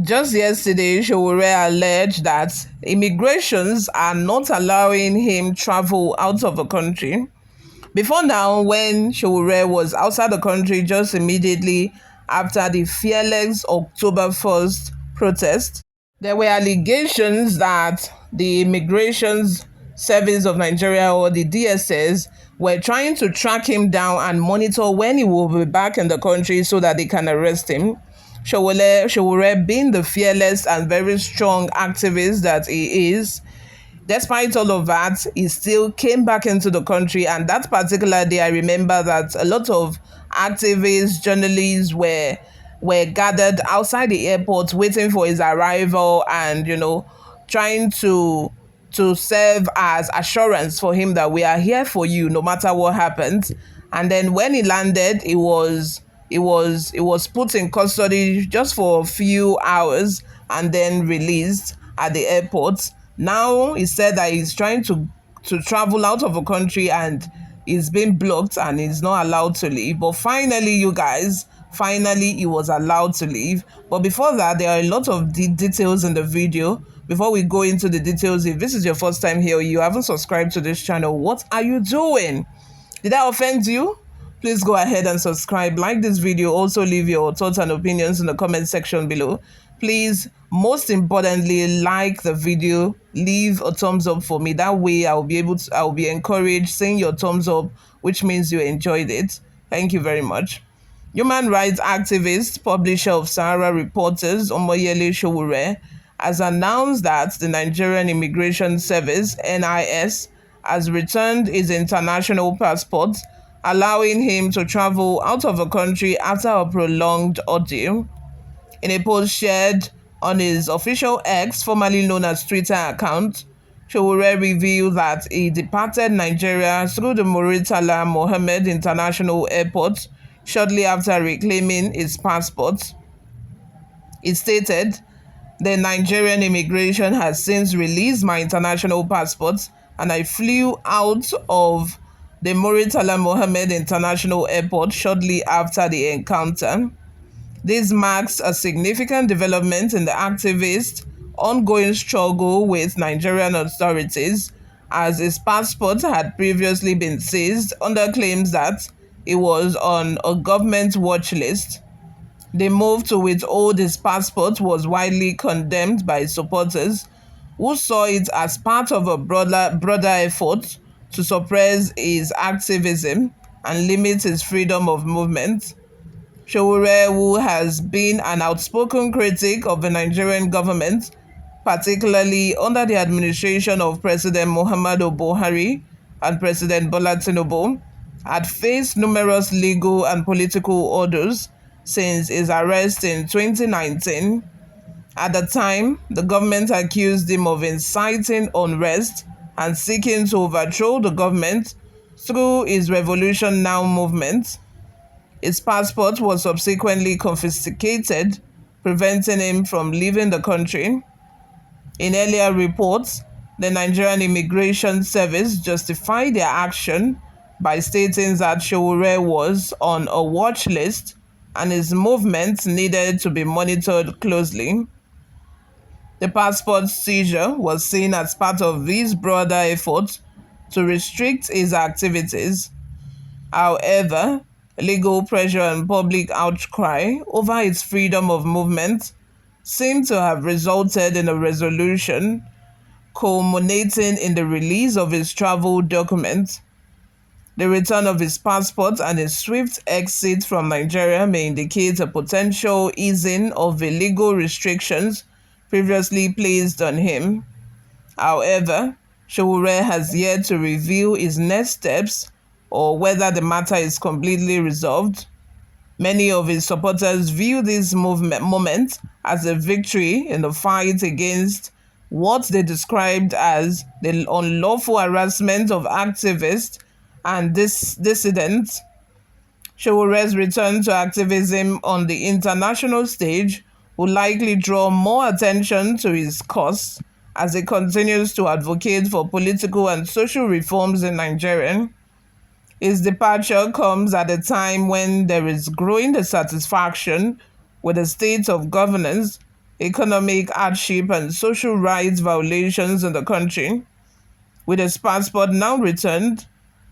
Just yesterday, Sowore alleged that immigrations are not allowing him travel out of the country. Before now, when Sowore was outside the country just immediately after the fearless October 1st protest, there were allegations that the Immigration Service of Nigeria, or the DSS, were trying to track him down and monitor when he will be back in the country so that they can arrest him. Sowore, being the fearless and very strong activist that he is, despite all of that, he still came back into the country. And that particular day, I remember that a lot of activists, journalists were gathered outside the airport waiting for his arrival, and trying to serve as assurance for him that we are here for you no matter what happens. And then when he landed, he was put in custody just for a few hours and then released at the airport. Now he said that he's trying to travel out of the country and he's been blocked and he's not allowed to leave. But finally, you guys, finally he was allowed to leave. But before that, there are a lot of details in the video. Before we go into the details, if this is your first time here or you haven't subscribed to this channel, what are you doing? Did I offend you? Please go ahead and subscribe, like this video, also leave your thoughts and opinions in the comment section below. Please, most importantly, like the video, leave a thumbs up for me. That way I'll be encouraged seeing your thumbs up, which means you enjoyed it. Thank you very much. Human rights activist, publisher of Sahara Reporters, Omoyele Sowore, has announced that the Nigerian Immigration Service, NIS, has returned his international passport, allowing him to travel out of the country after a prolonged ordeal. In a post shared on his official X, formerly known as Twitter account, Sowore revealed that he departed Nigeria through the Murtala Mohammed International Airport shortly after reclaiming his passport. He stated, "The Nigerian immigration has since released my international passport and I flew out of the Murtala Mohammed International Airport shortly after the encounter." This marks a significant development in the activist's ongoing struggle with Nigerian authorities, as his passport had previously been seized under claims that he was on a government watch list. The move to withhold his passport was widely condemned by supporters, who saw it as part of a broader effort to suppress his activism and limit his freedom of movement. Sowore, who has been an outspoken critic of the Nigerian government, particularly under the administration of President Muhammadu Buhari and President Bola Tinubu, had faced numerous legal and political orders since his arrest in 2019. At the time, the government accused him of inciting unrest and seeking to overthrow the government through his Revolution Now movement. His passport was subsequently confiscated, preventing him from leaving the country. In earlier reports, the Nigerian Immigration Service justified their action by stating that Sowore was on a watch list and his movements needed to be monitored closely. The passport seizure was seen as part of this broader effort to restrict his activities. However, legal pressure and public outcry over its freedom of movement seem to have resulted in a resolution culminating in the release of his travel document. The return of his passport and his swift exit from Nigeria may indicate a potential easing of the legal restrictions previously placed on him. However, Sowore has yet to reveal his next steps or whether the matter is completely resolved. Many of his supporters view this moment as a victory in the fight against what they described as the unlawful harassment of activists and dissidents. Sowore's return to activism on the international stage will likely draw more attention to his cause as he continues to advocate for political and social reforms in Nigeria. His departure comes at a time when there is growing dissatisfaction with the state of governance, economic hardship, and social rights violations in the country. With his passport now returned,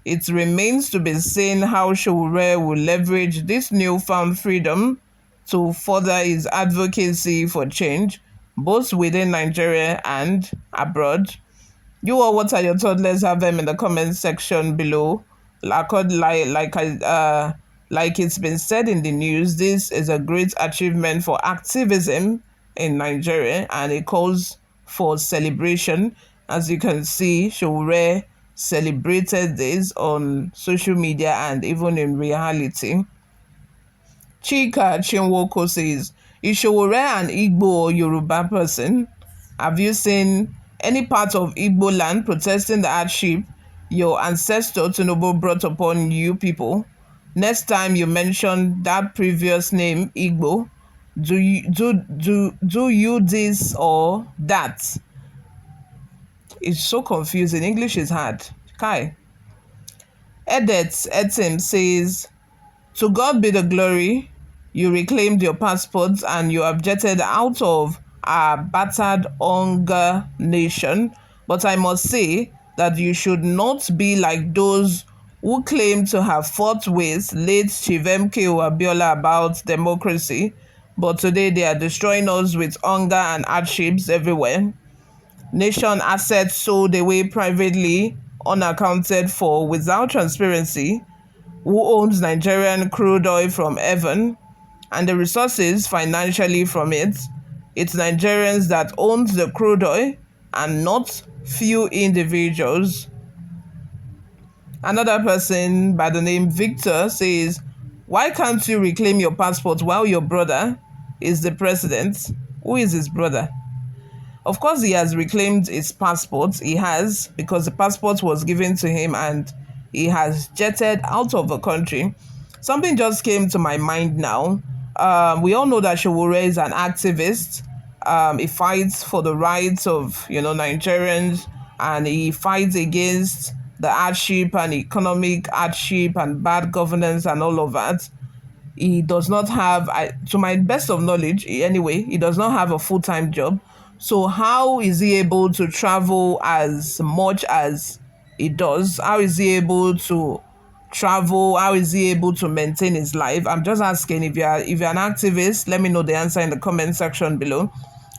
it remains to be seen how Sowore will leverage this newfound freedom to further his advocacy for change, both within Nigeria and abroad. You all, what are your thoughts? Let's have them in the comment section below. Like it's been said in the news, this is a great achievement for activism in Nigeria, and it calls for celebration. As you can see, Sowore celebrated this on social media and even in reality. Chika Chinwoko says, is Sowore an Igbo or Yoruba person? Have you seen any part of Igbo land protesting the hardship your ancestor Tinubu brought upon you people? Next time you mention that previous name, Igbo, do you this or that? It's so confusing. English is hard. Kai. Etim says, to God be the glory, you reclaimed your passports and you objected out of our battered hunger nation. But I must say that you should not be like those who claim to have fought with late Chivemke Abiola about democracy, but today they are destroying us with hunger and hardships everywhere. Nation assets sold away privately, unaccounted for, without transparency. Who owns Nigerian crude oil from heaven and the resources financially from it? It's Nigerians that owns the crude oil and not few individuals. Another person by the name Victor says, why can't you reclaim your passport while your brother is the president? Who is his brother? Of course, he has reclaimed his passport. He has, because the passport was given to him and he has jetted out of the country. Something just came to my mind now. We all know that Sowore is an activist. He fights for the rights of, Nigerians, and he fights against the hardship and economic hardship and bad governance and all of that. He does not have, to my best of knowledge anyway, he does not have a full-time job. So how is he able to travel as much as he does? How is he able to travel? How is he able to maintain his life? I'm just asking. If you're an activist, let me know the answer in the comment section below.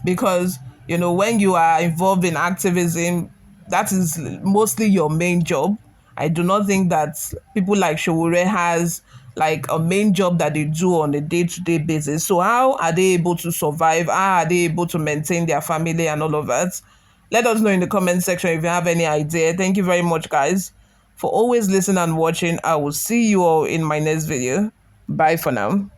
Because when you are involved in activism, that is mostly your main job. I do not think that people like Sowore has like a main job that they do on a day-to-day basis. So how are they able to survive? How are they able to maintain their family and all of that? Let us know in the comment section if you have any idea. Thank you very much, guys, for always listening and watching. I will see you all in my next video. Bye for now.